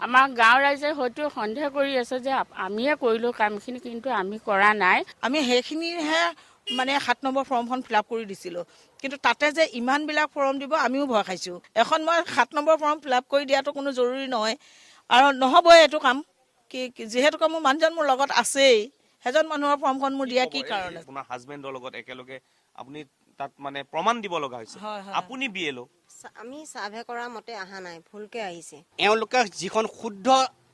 আমাৰ গাঁৱৰ ৰাইজে হয়তো সন্দেহ কৰি আছে যে আমিয়ে কৰিলোঁ কামখিনি, কিন্তু আমি কৰা নাই। আমি সেইখিনিহে মানে 7 নম্বৰ ফৰ্মখন ফিল আপ কৰি দিছিলোঁ, কিন্তু তাতে যে ইমানবিলাক ফৰ্ম দিব আমিও ভয় খাইছোঁ। এখন মই 7 নম্বৰ ফৰ্ম ফিল আপ কৰি দিয়াটো কোনো জৰুৰী নহয়, আৰু নহ'বই এইটো কাম। যিহেতুকে মোৰ মানুহজন মোৰ লগত আছেই, সেইজন মানুহৰ ফৰ্মখন মোৰ দিয়া কি কাৰণে? আপোনাৰ হাজবেণ্ডৰ লগত একেলগে আপুনি তাত মানে প্ৰমাণ দিব লগা হৈছে। আপুনি বিএলও, আমি সাৰ্ভে কৰা মতে অহা নাই, ভুলকে আহিছে। এওঁলোকে যিখন শুদ্ধ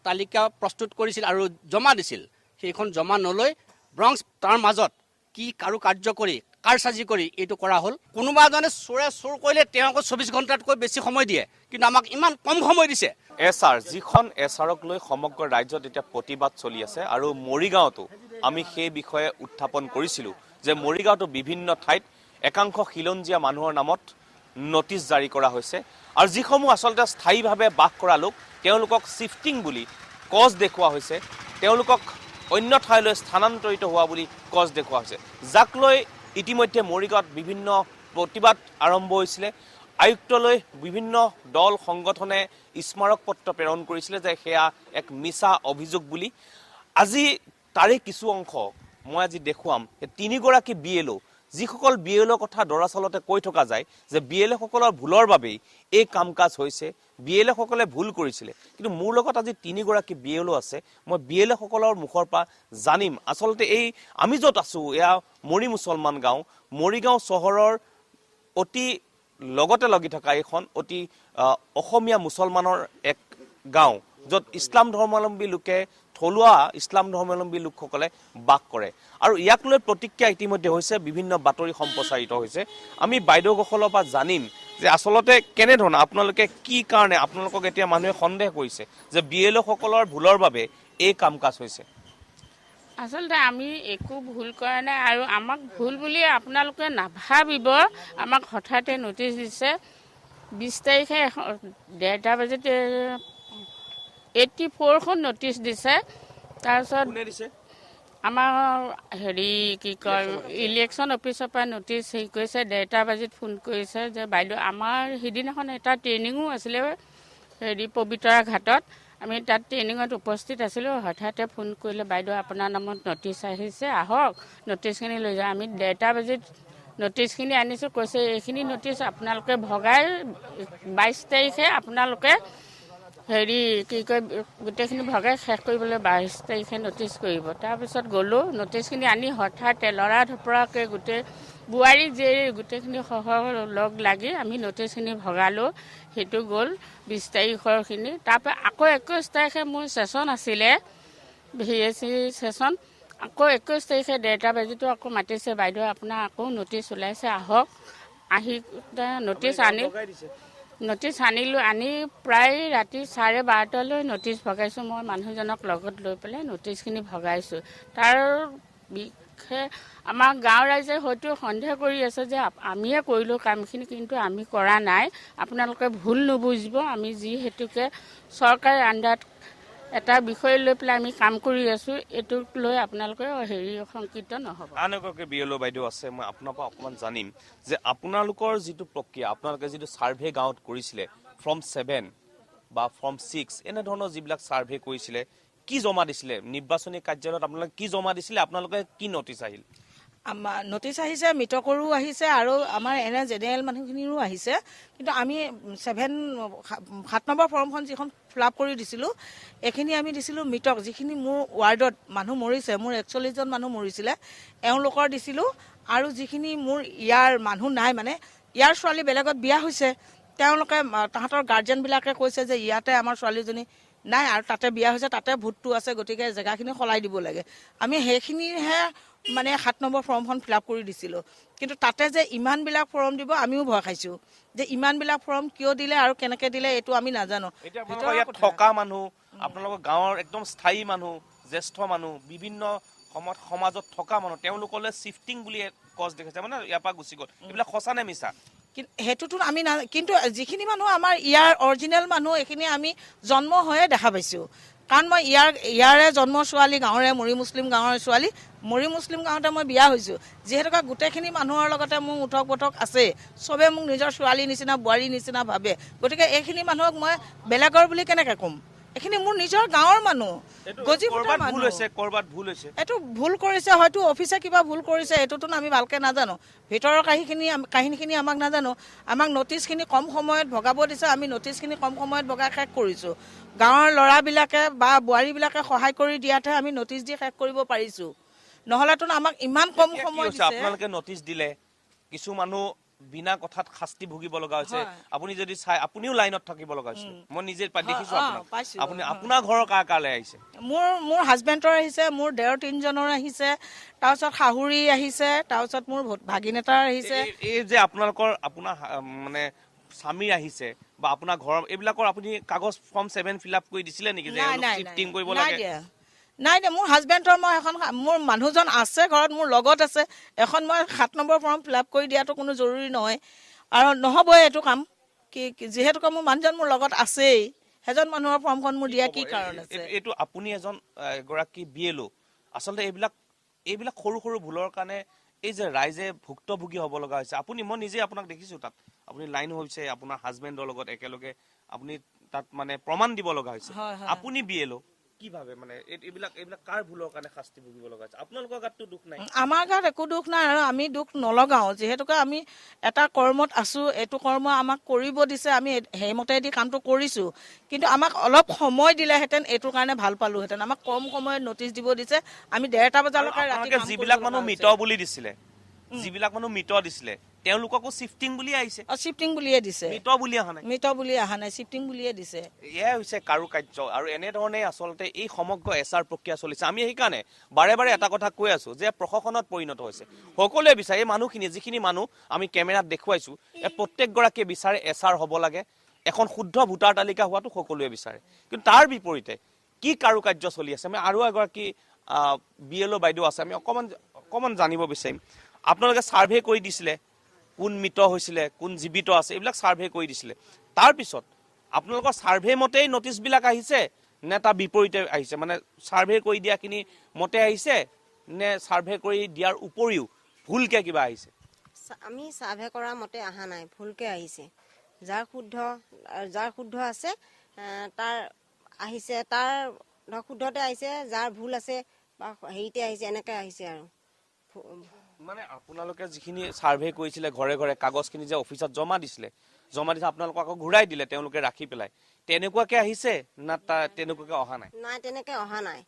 তালিকা প্ৰস্তুত কৰিছিল আৰু জমা দিছিল, সেইখন জমা নলৈ ব্ৰংছ তাৰ মাজত কি কাৰ্য কৰি কাৰচাজি কৰি এইটো কৰা হ'ল। কোনোবা এজনে চোৰে চোৰ কৰিলে তেওঁক 24 ঘণ্টাতকৈ বেছি সময় দিয়ে, কিন্তু আমাক ইমান কম সময় দিছে। এছআৰ, যিখন এছআৰক লৈ সমগ্ৰ ৰাজ্যত এতিয়া প্ৰতিবাদ চলি আছে, আৰু মৰিগাঁৱতো আমি সেই বিষয়ে উত্থাপন কৰিছিলোঁ যে মৰিগাঁৱতো বিভিন্ন ঠাইত একাংশ খিলঞ্জীয়া মানুহৰ নামত নটিচ জাৰি কৰা হৈছে, আৰু যিসমূহ আচলতে স্থায়ীভাৱে বাস কৰা লোক তেওঁলোকক শিফটিং বুলি কজ দেখুওৱা হৈছে, তেওঁলোকক অন্য ঠাইলৈ স্থানান্তৰিত হোৱা বুলি কজ দেখুওৱা হৈছে, যাক লৈ ইতিমধ্যে মৰিগাঁৱত বিভিন্ন প্ৰতিবাদ আৰম্ভ হৈছিলে। আয়ুক্তলৈ বিভিন্ন দল সংগঠনে স্মাৰক পত্ৰ প্ৰেৰণ কৰিছিলে যে সেয়া এক মিছা অভিযোগ বুলি। আজি তাৰে কিছু অংশ মই আজি দেখুৱাম। 3গৰাকী বিএলও, যিসকল বিএলওৰ কথা দৰাচলতে কৈ থকা যায় যে বিএলওসকলৰ ভুলৰ বাবেই এই কাম কাজ হৈছে, বিএলওসকলে ভুল কৰিছিলে, কিন্তু মোৰ লগত আজি 3গৰাকী বিএলও আছে। মই বিএলওসকলৰ মুখৰ পৰা জানিম আচলতে এই আমি য'ত আছোঁ এয়া মৰি মুছলমান গাঁও, মৰিগাঁও চহৰৰ অতি লগতে লাগি থকা এইখন অতি অসমীয়া মুছলমানৰ এক গাঁও, য'ত ইছলাম ধৰ্মাৱলম্বী লোকে, থলুৱা ইছলাম ধৰ্মাৱলম্বী লোকসকলে বাস কৰে, আৰু ইয়াক লৈ প্ৰতিক্ৰিয়া ইতিমধ্যে হৈছে, বিভিন্ন বাতৰি সম্প্ৰচাৰিত হৈছে। আমি বাইদেউসকলৰ পৰা জানিম যে আচলতে কেনেধৰণৰ আপোনালোকে কি কাৰণে আপোনালোকক এতিয়া মানুহে সন্দেহ কৰিছে যে বিএলওসকলৰ ভুলৰ বাবে এই কাম কাজ হৈছে। আচলতে আমি একো ভুল কৰা নাই, আৰু আমাক ভুল বুলি আপোনালোকে নাভাবিব। আমাক হঠাতে নটিচ দিছে 20 তাৰিখে 1:30 বজাত 84খন নটিচ দিছে। তাৰপিছত আমাৰ কি কয় ইলেকশ্যন অফিচৰ পৰা নটিচ কৰিছে, 1:30 বজাত ফোন কৰিছে যে বাইদেউ আমাৰ সিদিনাখন এটা ট্ৰেইনিঙো আছিলে পবিতৰা ঘাটত, আমি তাত ট্ৰেইনিঙত উপস্থিত আছিলোঁ। হঠাতে ফোন কৰিলে, বাইদেউ আপোনাৰ নামত নটিচ আহিছে, আহক নটিচখিনি লৈ যাওঁ। আমি 1:30 বজাত নটিচখিনি আনিছোঁ, কৈছে এইখিনি নটিচ আপোনালোকে ভগাই 22 তাৰিখে আপোনালোকে কি কয় গোটেইখিনি ভগাই শেষ কৰিবলৈ 22 তাৰিখে নটিচ কৰিব। তাৰপিছত গ'লোঁ, নটিচখিনি আনি হঠাতে লৰা ধপৰাকৈ গোটেই বোৱাৰী জীয়ৰী গোটেইখিনি সহ লগ লাগি আমি নটিচখিনি ভগালোঁ। সেইটো গ'ল 20 তাৰিখৰখিনি। তাৰপৰা আকৌ 21 তাৰিখে মোৰ ছেশ্যন আছিলে, VAC ছেশ্যন। আকৌ 21 তাৰিখে 1:30 বজাতো আকৌ মাতিছে, বাইদেউ আপোনাৰ আকৌ নটিচ ওলাইছে, আহক। আহি নটিচ আনিলোঁ, আনি প্ৰায় ৰাতি 12:30লৈ নটিচ ভগাইছোঁ। মই মানুহজনক লগত লৈ পেলাই নটিচখিনি ভগাইছোঁ। তাৰ বিষয়ে আমাৰ গাঁৱৰ ৰাইজে হয়তো সন্দেহ কৰি আছে যে আমিয়ে কৰিলোঁ কামখিনি, কিন্তু আমি কৰা নাই। আপোনালোকে ভুল নুবুজিব। আমি যিহেতুকে চৰকাৰী আণ্ডাৰত এটা বিষয় লৈ পেলাই আমি কাম কৰি আছোঁ, এইটোক লৈ আপোনালোকে শংকিত নহ'ব। আন এগৰাকী বিএলও বাইদেউ আছে, মই আপোনাৰ পৰা অকণমান জানিম যে আপোনালোকৰ যিটো প্ৰক্ৰিয়া, আপোনালোকে যিটো ছাৰ্ভে গাঁৱত কৰিছিলে ফৰ্ম 7 বা ফৰ্ম 6 এনেধৰণৰ যিবিলাক ছাৰ্ভে কৰিছিলে, কি জমা দিছিলে নিৰ্বাচনী কাৰ্যালয়ত? আপোনালোকে কি জমা দিছিলে? আপোনালোকে কি নটিচ আহিল? আমাৰ নটিচ আহিছে, মৃতকৰো আহিছে, আৰু আমাৰ এনে জেনেৰেল মানুহখিনিৰো আহিছে। কিন্তু আমি 7 নম্বৰ ফৰ্মখন যিখন ফিল আপ কৰি দিছিলোঁ, এইখিনি আমি দিছিলোঁ মৃতক, যিখিনি মোৰ ৱাৰ্ডত মানুহ মৰিছে, মোৰ 41জন মানুহ মৰিছিলে, এওঁলোকৰ দিছিলোঁ। আৰু যিখিনি মোৰ ইয়াৰ মানুহ নাই, মানে ইয়াৰ ছোৱালী বেলেগত বিয়া হৈছে, তেওঁলোকে তাহাঁতৰ গাৰ্জেনবিলাকে কৈছে যে ইয়াতে আমাৰ ছোৱালীজনী নাই আৰু তাতে বিয়া হৈছে, তাতে ভোটটো আছে, গতিকে জেগাখিনি সলাই দিব লাগে। আমি সেইখিনিহে মানে 7 নম্বৰ ফৰ্মখন ফিল আপ কৰি দিছিলোঁ, কিন্তু তাতে যে ইমানবিলাক ফৰ্ম দিব আমিও ভয় খাইছোঁ। যে ইমানবিলাক ফৰ্ম কিয় দিলে আৰু কেনেকৈ দিলে এইটো আমি নাজানো। ইয়াত থকা মানুহ, আপোনালোকৰ গাঁৱৰ একদম স্থায়ী মানুহ, জ্যেষ্ঠ মানুহ, বিভিন্ন সমাজত থকা মানুহ, তেওঁলোকলৈ শিফটিং বুলি কজ দেখাইছে, মানে ইয়াৰ পৰা গুচি গ'ল, এইবিলাক সঁচা নে মিছা? সেইটোতো আমি কিন্তু যিখিনি মানুহ আমাৰ ইয়াৰ অৰিজিনেল মানুহ, এইখিনি আমি জন্ম হৈয়ে দেখা পাইছোঁ। কাৰণ মই ইয়াৰে জন্ম ছোৱালী, গাঁৱৰে মৰি মুছলিম গাঁৱৰ ছোৱালী, মৰি মুছলিম গাঁৱতে মই বিয়া হৈছোঁ। যিহেতুকে গোটেইখিনি মানুহৰ লগতে মোৰ উঠক বঠক আছে, চবে মোক নিজৰ ছোৱালী নিচিনা, বোৱাৰী নিচিনা ভাবে, গতিকে এইখিনি মানুহক মই বেলেগৰ বুলি কেনেকৈ ক'ম? এইখিনি মোৰ নিজৰ গাঁৱৰ মানুহ, গজিপুৰৰ কৰবাত ভুল মানুহ। হৈছে, কৰবাত ভুল হৈছে। এইটো ভুল কৰিছে, হয়তো অফিচে কিবা ভুল কৰিছে, এইটোতো আমি ভালকৈ নাজানো। ভিতৰৰ কাহিনীখিনি আমাক নাজানো। আমাক নটিচখিনি কম সময়ত ভগাব দিছে, আমি নটিচখিনি কম সময়ত ভগাই শেষ কৰিছোঁ। গাঁৱৰ ল'ৰাবিলাকে বা বোৱাৰীবিলাকে সহায় কৰি দিয়াতহে আমি নটিচ দি শেষ কৰিব পাৰিছোঁ। নহ'লেতো আমাক ইমান কম এতিয়া কি সময় হৈছে, দিছে। আপোনালোকে নটিচ দিলে, কিছু মানুহ বিনা কথাত শাস্তি ভুগিব লগা হৈছে। হয়। আপুনি যদি চাই, আপুনিও লাইনত থাকিব লগা হৈছিল। মই নিজে দেখিছো আপোনাক। পাইছোঁ, আপুনি আপোনাৰ ঘৰৰ কাৰ আহিছে? মোৰ হাজবেণ্ডৰ আহিছে, মোৰ দেওৰ 3জনৰ আহিছে, তাৰপিছত শাহুৰি আহিছে, তাৰপিছত মোৰ ভাগিন এটাৰ আহিছে। এই যে আপোনাৰ মানে স্বামীৰ আহিছে বা আপোনাৰ ঘৰৰ, এইবিলাকৰ আপুনি কাগজ ফৰ্ম 7 ফিল আপ কৰি দিছিলে নেকি যে শিফটিং কৰিব লাগে? নাই দিয়া। মোৰ হাজবেণ্ডৰ মই এখন, মোৰ মানুহজন আছে ঘৰত, মোৰ লগত আছে, এখন মই 7 নম্বৰ ফৰ্ম ফিল আপ কৰি দিয়াটো কোনো জৰুৰী নহয় আৰু নহ'বই এইটো কাম। যিহেতুকে মোৰ মানুহজন মোৰ লগত আছেই, সেইজন মানুহৰ ফৰ্মখন মোৰ দিয়া কি কাৰণ আছে? এইটো আপুনি এগৰাকী BLO, আচলতে এইবিলাক সৰু সৰু ভুলৰ কাৰণে এই যে ৰাইজে ভুক্তভোগী হ'ব লগা হৈছে। মই নিজে আপোনাক দেখিছো তাত, আপুনি লাইন হৈছে আপোনাৰ হাজবেণ্ডৰ লগত একেলগে, আপুনি তাত মানে প্ৰমাণ দিব লগা হৈছে। আপুনি BLO কি ভাবে, মানে এইবিলাক কাৰ ভুলৰ কাৰণে শাস্তি ভুগিব লগা হৈছে? আপোনালোকৰ গাততো দুখ নাই। আমাৰ গাত একো দুখ নাই আৰু আমি দুখ নলগাওঁ, যিহেতুকে আমি এটা কৰ্মত আছোঁ, এইটো কৰ্ম আমাক কৰিব দিছে, আমি সেইমতেদি কামটো কৰিছোঁ। কিন্তু আমাক অলপ সময় দিলেহেঁতেন এইটোৰ কাৰণে ভাল পালোহেঁতেন। আমাক কম সময়ত নটিচ দিব দিছে, আমি 1:30 বজালৈকে ৰাতি কাম যিবিলাক কৰিব মানুহ লগা মৃত হৈছে। বুলি দিছিলে, তেওঁলোককো শিফটিং বুলি আহিছে, শিফটিং বুলিয়ে দিছে, মৃত বুলি অহা নাই। মৃত বুলি অহা নাই, শিফটিং বুলিয়ে দিছে। এয়াই হৈছে কাৰুকাৰ্য আৰু এনেধৰণে আচলতে এই সমগ্ৰ এছআৰ প্ৰক্ৰিয়া চলিছে। আমি সেইকাৰণে বাৰে বাৰে এটা কথা কৈ আছো যে প্ৰশাসনত পৰিণত হৈছে। সকলোৱে বিচাৰে, এই মানুহখিনি যিখিনি মানুহ আমি কেমেৰাত দেখুৱাইছো, প্ৰত্যেকগৰাকীয়ে বিচাৰে এছআৰ হ'ব লাগে, এখন শুদ্ধ ভোটাৰ তালিকা হোৱাটো সকলোৱে বিচাৰে। কিন্তু তাৰ বিপৰীতে কি কাৰুকাৰ্য চলি আছে, আমি আৰু এগৰাকী BLO বাইদেউ আছে, আমি অকণমান জানিব বিচাৰিম। আপোনালোকে ছাৰ্ভে কৰি দিছিলে, কোন মৃত হৈছিলে, কোন জীৱিত আছে, এইবিলাক ছাৰ্ভে কৰি দিছিলে। তাৰপিছত আপোনালোকৰ ছাৰ্ভে মতেই নটিচবিলাক আহিছে নে তাৰ বিপৰীতে আহিছে? মানে ছাৰ্ভে কৰি দিয়াখিনি মতে আহিছে নে ছাৰ্ভে কৰি দিয়াৰ উপৰিও ভুলকে কিবা আহিছে? আমি ছাৰ্ভে কৰা মতে অহা নাই, ভুলকে আহিছে। যাৰ শুদ্ধ আছে তাৰ আহিছে, তাৰ শুদ্ধতে আহিছে, যাৰ ভুল আছে বা হেৰিতে আহিছে, এনেকৈ আহিছে আৰু। মানে আপোনালোকে যিখিনি ছাৰ্ভে কৰিছিলে ঘৰে ঘৰে, কাগজখিনি যে অফিচত জমা দিছে আপোনালোকক আকৌ ঘূৰাই দিলে তেওঁলোকে ৰাখি পেলাই, তেনেকুৱাকে আহিছে না তেনেকুৱাকে অহা নাই? নাই, তেনেকৈ অহা নাই।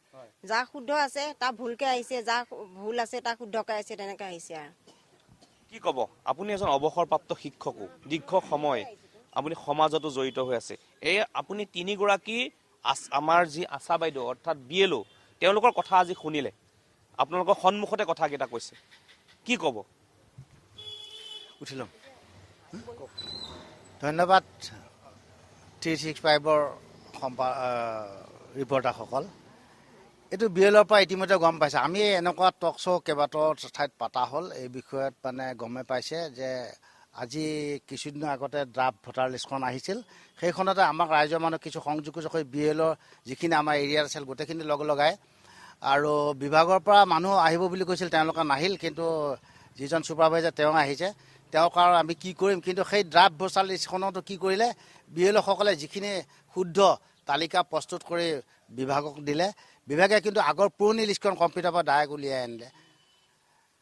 যাৰ শুদ্ধ আছে তাৰ ভুলকে আহিছে, যাৰ ভুল আছে তাৰ শুদ্ধকে আহিছে, তেনেকৈ আহিছে আৰু। কি ক'ব, আপুনি এজন অৱসৰপ্ৰাপ্ত শিক্ষকো, দীৰ্ঘ সময় আপুনি সমাজতো জড়িত হৈ আছে। এই আপুনি 3গৰাকী আমাৰ যি আশা বাইদেউ অৰ্থাৎ BLO, তেওঁলোকৰ কথা আজি শুনিলে, আপোনালোকৰ সন্মুখতে কথাকেইটা কৈছে, কি ক'ব? উঠিলম। ধন্যবাদ 365ৰ ৰিপৰ্টাৰসকল। এইটো BLOৰ পৰা ইতিমধ্যে গম পাইছে। আমি এনেকুৱা টক শ্ব' কেইবাটাও ঠাইত পতা হ'ল, এই বিষয়ত মানে গমে পাইছে যে আজি কিছুদিনৰ আগতে ড্ৰাফ্ট ভোটাৰ লিষ্টখন আহিছিল, সেইখনতে আমাক ৰাইজৰ মানুহ কিছু সংযোগ হৈ BLOৰ যিখিনি আমাৰ এৰিয়াত আছিল গোটেইখিনি লগাই আৰু বিভাগৰ পৰা মানুহ আহিব বুলি কৈছিল, তেওঁলোকে নাহিল। কিন্তু যিজন ছুপাৰভাইজাৰ তেওঁ আহিছে, তেওঁক আৰু আমি কি কৰিম। কিন্তু সেই ড্ৰাফ্ট ভোটাৰ লিষ্টখনতো কি কৰিলে, BLOসকলে যিখিনি শুদ্ধ তালিকা প্ৰস্তুত কৰি বিভাগক দিলে, বিভাগে কিন্তু আগৰ পুৰণি লিষ্টখন কম্পিউটাৰৰ পৰা ডাইৰেক্ট উলিয়াই আনিলে।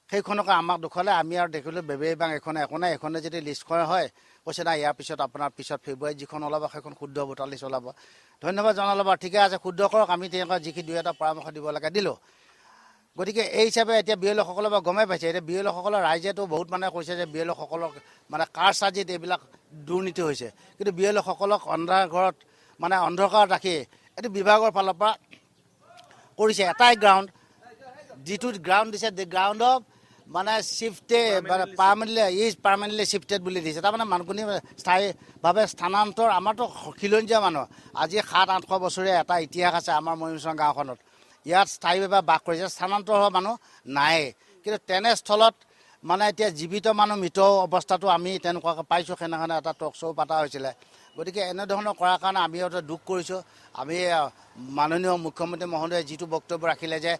সেইখনকে আমাক দেখুৱালে, আমি আৰু দেখিলোঁ বেবেবাং একো নাই, এখনে যদি লিষ্টখন হয়, কৈছে না ইয়াৰ পিছত আপোনাৰ ফেব্ৰুৱাৰীত যিখন ওলাব সেইখন শুদ্ধ ভোটাৰ লিষ্ট ওলাব। ধন্যবাদ জনালোঁ বাৰু, ঠিকে আছে, শুদ্ধ কৰক। আমি তেনেকুৱা যিখিনি 2-এটা পৰামৰ্শ দিব লাগে দিলোঁ। গতিকে এই হিচাপে এতিয়া BLOসকলে বাৰু গমেই পাইছে। এতিয়া BLOসকলৰ ৰাইজেতো বহুত মানুহে কৈছে যে BLOসকলক মানে কাৰ চাজিত এইবিলাক দুৰ্নীতি হৈছে। কিন্তু BLOসকলক অন্ধকাৰত মানে অন্ধকাৰত ৰাখি এইটো বিভাগৰ ফালৰ পৰা কৰিছে এটাই গ্ৰাউণ্ড, যিটো গ্ৰাউণ্ড দিছে, গ্ৰাউণ্ড অফ মানে শিফটে মানে পাৰ্মানেণ্টলি শিফটেড বুলি দিছে। তাৰমানে মানুহখিনি স্থায়ীভাৱে স্থানান্তৰ। আমাৰতো খিলঞ্জীয়া মানুহ, আজি 700-800 বছৰীয়া এটা ইতিহাস আছে আমাৰ ময়ূৰচং গাঁওখনত। ইয়াত স্থায়ীভাৱে বাস কৰিছে, স্থানান্তৰ হোৱা মানুহ নাই। কিন্তু তেনেস্থলত মানে এতিয়া জীৱিত মানুহ মৃত অৱস্থাটো আমি তেনেকুৱাকৈ পাইছোঁ। সেইদিনাখনে এটা টক শ্ব' পতা হৈছিলে। গতিকে এনেধৰণৰ কৰাৰ কাৰণে আমি দুখ কৰিছোঁ। আমি মাননীয় মুখ্যমন্ত্ৰী মহোদয়ে যিটো বক্তব্য ৰাখিলে যে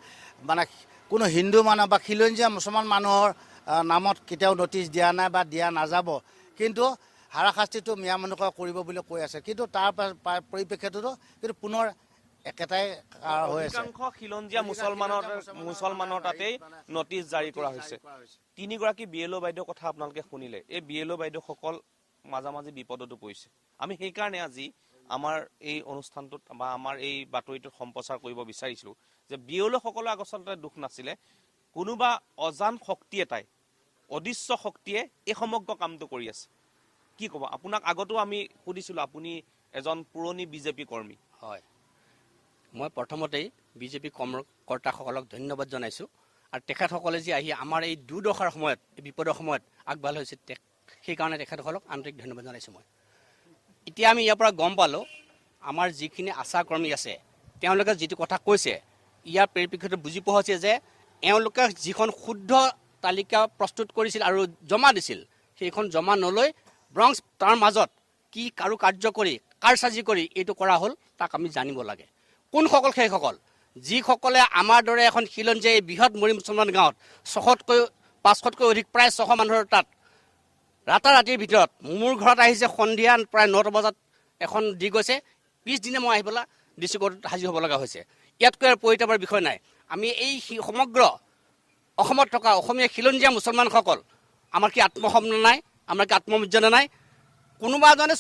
মানে কোনো হিন্দু মানুহ বা খিলঞ্জীয়া মুছলমান মানুহৰ নামত কেতিয়াও নটিচ দিয়া নাই বা দিয়া নাযাব, কিন্তু হাৰাশাস্তিটো মিয়া মানুহে কৰিব বুলি কৈ আছে, কিন্তু তাৰ পৰিপ্ৰেক্ষিততো কিন্তু পুনৰ একেটাই হৈ আছে। অধিকাংশ খিলঞ্জীয়া মুছলমানৰ তাতেই নটিচ জাৰি কৰা হৈছে। 3গৰাকী BLO বাইদেউৰ কথা আপোনালোকে শুনিলে। এই BLO বাইদেউসকল মাজামাজি বিপদতো পৰিছে। আমি সেইকাৰণে আজি আমাৰ এই অনুষ্ঠানটোত বা আমাৰ এই বাতৰিটোত সম্প্ৰচাৰ কৰিব বিচাৰিছিলো যে BLO সকলৰ আচলতে দুখ নাছিলে, কোনোবা অজান শক্তি এটাই, অদৃশ্য শক্তিয়ে এই সমগ্ৰ কামটো কৰি আছে। কি ক'ব? আপোনাক আগতো আমি সুধিছিলো, আপুনি এজন পুৰণি বিজেপি কৰ্মী। হয়, মই প্ৰথমতেই বিজেপি কৰ্মকৰ্তাসকলক ধন্যবাদ জনাইছোঁ। আৰু তেখেতসকলে যে আহি আমাৰ এই দুৰ্দশাৰ সময়ত, এই বিপদৰ সময়ত আগভাগ লৈছে, সেইকাৰণে তেখেতসকলক আন্তৰিক ধন্যবাদ জনাইছোঁ মই। এতিয়া আমি ইয়াৰ পৰা গম পালোঁ, আমাৰ যিখিনি আশাকৰ্মী আছে তেওঁলোকে যিটো কথা কৈছে, ইয়াৰ পৰিপ্ৰেক্ষিতত বুজি পোৱা হৈছে যে এওঁলোকে যিখন শুদ্ধ তালিকা প্ৰস্তুত কৰিছিল আৰু জমা দিছিল, সেইখন জমা নলৈ ব্ৰংছ তাৰ মাজত কি কাৰ্য কৰি কাৰসাজি কৰি এইটো কৰা হ'ল, তাক আমি জানিব লাগে। কোনসকল সেইসকল যিসকলে আমাৰ দৰে এখন খিলঞ্জীয়া এই বৃহৎ মৰি মুছলমান গাঁৱত 500তকৈ অধিক, প্ৰায় 600 মানুহৰ তাত ৰাতাৰাতিৰ ভিতৰত মোৰ ঘৰত আহিছে সন্ধিয়া প্ৰায় 9টা বজাত এখন দি গৈছে, পিছদিনা মই আহি পেলাই DC কোৰ্টত হাজিৰ হ'ব লগা হৈছে। ইয়াতকৈ আৰু পৰিতাপৰ বিষয় নাই। আমি এই সমগ্ৰ অসমত থকা অসমীয়া খিলঞ্জীয়া মুছলমানসকল, আমাৰ কি আত্মসন্মান নাই? আমাৰ কি আত্মমৰ্যাদা নাই? কোনোবা এজনে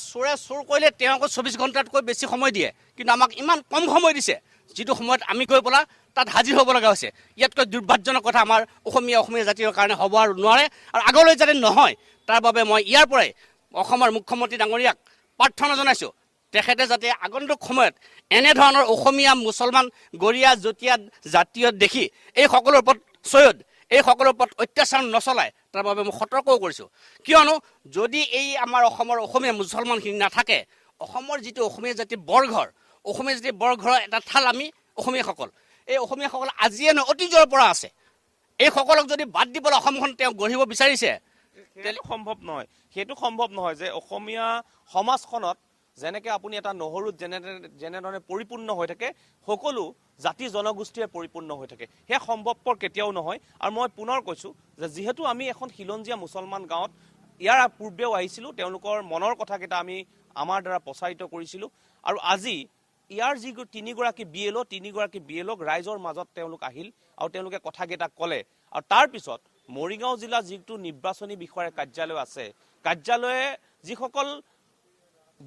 চোৰ কৰিলে তেওঁক 24 ঘণ্টাতকৈ বেছি সময় দিয়ে, কিন্তু আমাক ইমান কম সময় দিছে, যিটো সময়ত আমি গৈ পেলাই তাত হাজিৰ হ'ব লগা হৈছে। ইয়াতকৈ দুৰ্ভাগ্যজনক কথা আমাৰ অসমীয়া জাতিৰ কাৰণে হ'ব আৰু নোৱাৰে, আৰু আগলৈ যাতে নহয় তাৰ বাবে মই ইয়াৰ পৰাই অসমৰ মুখ্যমন্ত্ৰী ডাঙৰীয়াক প্ৰাৰ্থনা জনাইছোঁ, তেখেতে যাতে আগন্তুক সময়ত এনেধৰণৰ অসমীয়া মুছলমান গৰীয়া জতীয়া জাতীয় দেখি এই সকলৰ ওপৰত এই সকলৰ ওপৰত অত্যাচাৰ নচলায়, তাৰ বাবে মই সতৰ্কও কৰিছোঁ। কিয়নো যদি এই আমাৰ অসমৰ অসমীয়া মুছলমানখিনি নাথাকে, অসমৰ যিটো অসমীয়া জাতিৰ বৰঘৰ, অসমীয়া জাতিৰ বৰঘৰৰ এটা থাল আমি অসমীয়াসকল, এই অসমীয়াসকল আজিয়ে নহয় অতীজৰ পৰা আছে। এই সকলক যদি বাদ দিবলৈ অসমখন তেওঁ গঢ়িব বিচাৰিছে, সেইটো সম্ভৱ নহয় যে অসমীয়া সমাজখনত যেনেকে আপুনি এটা নহৰুত যেনেধৰণে পৰিপূৰ্ণ হৈ থাকে, সকলো জাতি জনগোষ্ঠীয়ে পৰিপূৰ্ণ হৈ থাকে, সেয়া সম্ভৱপৰ কেতিয়াও নহয়। আৰু মই পুনৰ কৈছোঁ যে যিহেতু আমি এখন খিলঞ্জীয়া মুছলমান গাঁৱত ইয়াৰ পূৰ্বেও আহিছিলোঁ, তেওঁলোকৰ মনৰ কথাকেইটা আমি আমাৰ দ্বাৰা প্ৰচাৰিত কৰিছিলোঁ, আৰু আজি ইয়াৰ যি 3গৰাকী BLOক ৰাইজৰ মাজত তেওঁলোক আহিল আৰু তেওঁলোকে কথাকেইটা ক'লে। আৰু তাৰপিছত মৰিগাঁও জিলা যিটো নিৰ্বাচনী বিষয়াৰ কাৰ্যালয় আছে, কাৰ্যালয়ে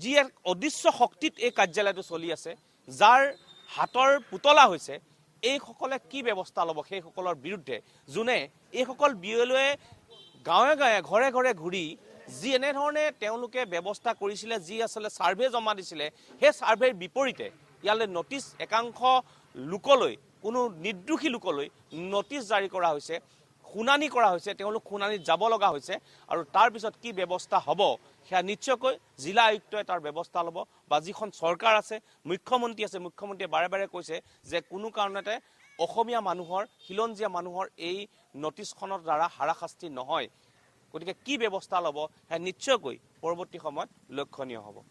যি এক অদৃশ্য শক্তিত এই কাৰ্যালয়টো চলি আছে, যাৰ হাতৰ পুতলা হৈছে, এইসকলে কি ব্যৱস্থা ল'ব সেইসকলৰ বিৰুদ্ধে, যোনে এইসকল BLOৱে গাঁৱে গাঁৱে ঘৰে ঘৰে ঘূৰি যি এনেধৰণে তেওঁলোকে ব্যৱস্থা কৰিছিলে, যি আচলতে ছাৰ্ভে জমা দিছিলে, সেই ছাৰ্ভেৰ বিপৰীতে ইয়ালৈ নটিচ একাংশ লোকলৈ, কোনো নিৰ্দোষী লোকলৈ নটিচ জাৰি কৰা হৈছে, শুনানি কৰা হৈছে, তেওঁলোক শুনানিত যাব লগা হৈছে। আৰু তাৰপিছত কি ব্যৱস্থা হ'ব সেয়া নিশ্চয়কৈ জিলা আয়ুক্তই তাৰ ব্যৱস্থা ল'ব, বা যিখন চৰকাৰ আছে, মুখ্যমন্ত্ৰী আছে, মুখ্যমন্ত্ৰীয়ে বাৰে বাৰে কৈছে যে কোনো কাৰণতে অসমীয়া মানুহৰ, খিলঞ্জীয়া মানুহৰ এই নটিচখনৰ দ্বাৰা হাৰাশাস্তি নহয়। গতিকে কি ব্যৱস্থা ল'ব সেয়া নিশ্চয়কৈ পৰৱৰ্তী সময়ত লক্ষণীয় হ'ব।